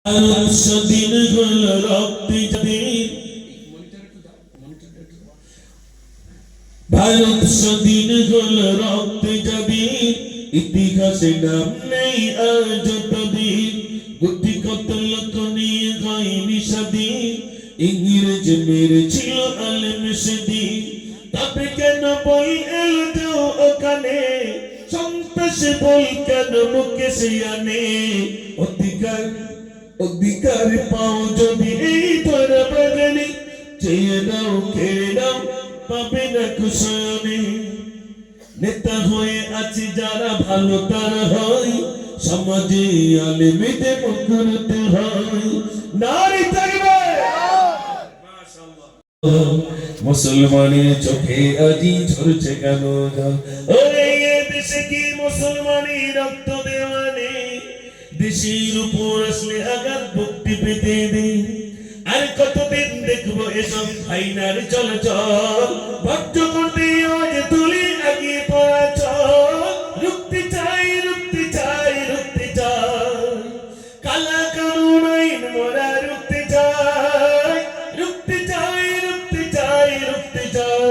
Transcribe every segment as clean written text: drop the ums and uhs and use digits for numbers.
দিন হল রক্তে যাদের ভারত স্বাধীন হল রক্তে যাদের ইতিহাসে নাম নেই আজ তাদের গুটি কত লোক নিয়ে হয়নি স্বাধীন ইংরেজ মেরেছিল আলেম সেদিন তবে কেন বই এলো ওখানে সন্ত্রাস বই কেন মুখে সে আনে অধিকার পাও যদি এই ধরা বাগানে চেয়ে নাও কেড়ে নাও পাবে না কুশনে নেতা হয়ে আছে যারা ভালো তারা হয় সমাজে আলেমেদের মুখরতে হয় নারী থাকবে মুসলমানের চোখে আজি ঝরছে কেন ওরে দেশে কি মুসলমানি রক্ত দেওয়ানে দেশের উপর আসলে আঘাত ভক্তি পেতে দে আর কতদিন দেখবো এসব আইনার চলাচল ভক্ত করতে আজ তুলি আগিয়ে পড়া চল রুখতে চাই রুখতে চাই রুখতে চাই কালা কানুন আইন মোরা রুখতে চাই রুখতে চাই রুখতে চাই রুখতে চাই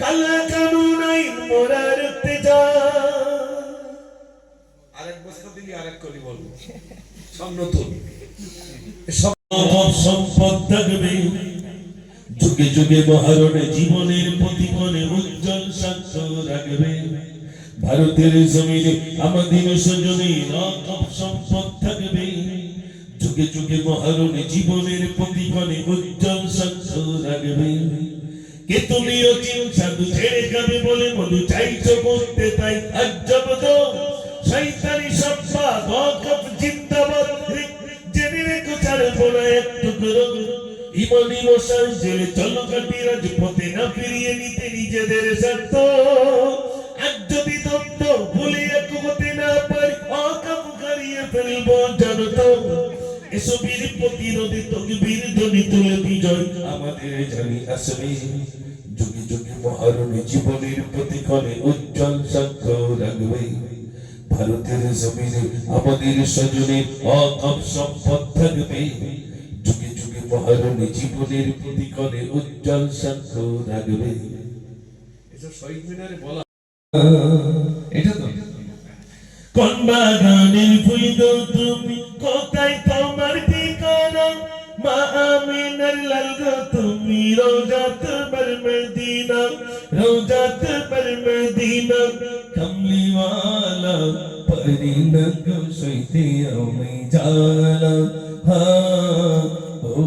কালা কানুন আইন মোরা রুখতে চাই আরেক বছর দিলি আরেক করি বলবো সব নতুন সম্পদ থাকবে যুগে যুগে মহারণে জীবনের প্রতিপনে উজ্জ্বল সাক্ষ্য রাখবে ভারতের জমিনে আমাদের সজনে রকম সম্পদ থাকবে যুগে যুগে মহারণে জীবনের প্রতিপনে উজ্জ্বল সাক্ষ্য রাখবে কে তুমিও চিন্তা ছেড়ে যাবে বলে মধু চাইছো বলতে তাই আজব তো শয়তানি সব্বা বকফ জিন্দাবাদ জেনে রেখো চার পড়া একটু করো ইমানি মশাল জেলে চলো কাটি রাজপথে না ফিরিয়ে নিতে নিজেদের স্বার্থ আজ যদি তত্ত্ব ভুলে এক হতে না পারি অকাবু হারিয়ে ফেলবো জানো তো এসবের প্রতিরোধে তকবীর ধ্বনি তুলে বিজয় আমাদের জানি আসবে যুগে যুগে মহারণী জীবনের প্রতিক্ষণে উজ্জ্বল সাক্ষ্য রাখবে ভারতের জমিনে আমাদের স্বজনের অকম সম্পদ থাকবে যুগে যুগে মহারণী জীবনের প্রতিক্ষণে উজ্জ্বল সাক্ষ্য রাখবে এসব শহীদ মিনারে বলা এটা তো কোন বাগানের ফুল গো তুমি কোথায় তোমার ঠিকানা মা আমিনার লাল গো তুমি রওজাত বার মদিনা রওজাত বার মদিনা কমলি वाला परिना को सैते আমি জালা हाँ ओ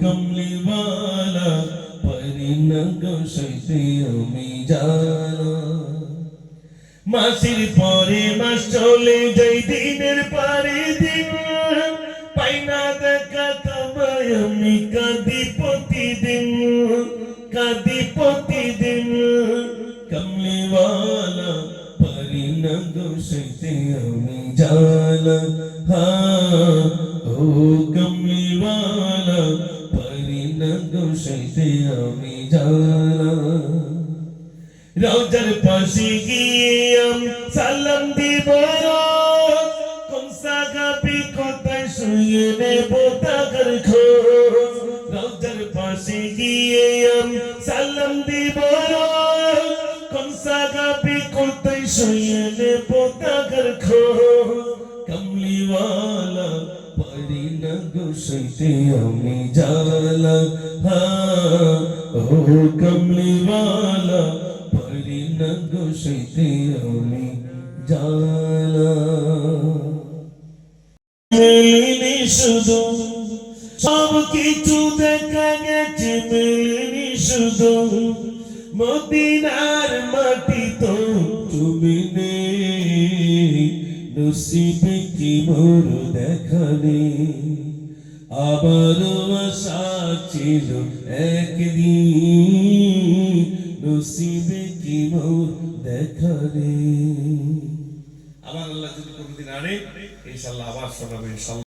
कमली वाला परिना को सैते আমি জালা মাসির পরে মাস চলে যাই দিনের পরে দিন পাই না দেখা তোমায় আমি কাঁদি প্রতিদিন কমলিওয়ালা পরিনা গোসাইতে আমি জালা হ্যাঁ ও কমলিওয়ালা পরিনা গোসাইতে আমি জালা রওজার পাশে গিয়ে সালাম দিব কোন সাহাবী কোথায় শুয়ে নেব তার খোঁজ রওজার পাশে গিয়ে সালাম দিব কোন সাহাবী কোথায় শুয়ে নেব তার খোঁজ কমলিওয়ালা পরিনা গোসাইতে আমি জালা হ্যাঁ ও কমলিওয়ালা পরিনা গোসাইতে আমি জালা মিলনি শুধু সব কিছু দেখা গেছে মিলনি শুধু মদিনার মাটি তো তুমি নেই নসিবে কি মোর দেখা নেই আবারও আশা ছিল একদিন নসিবে কি মোর দেখা নেই আবার আল্লাহ যদি কোনদিন আনে ইনশাআল্লাহ আবার শোনাবে ইনশাআল্লাহ।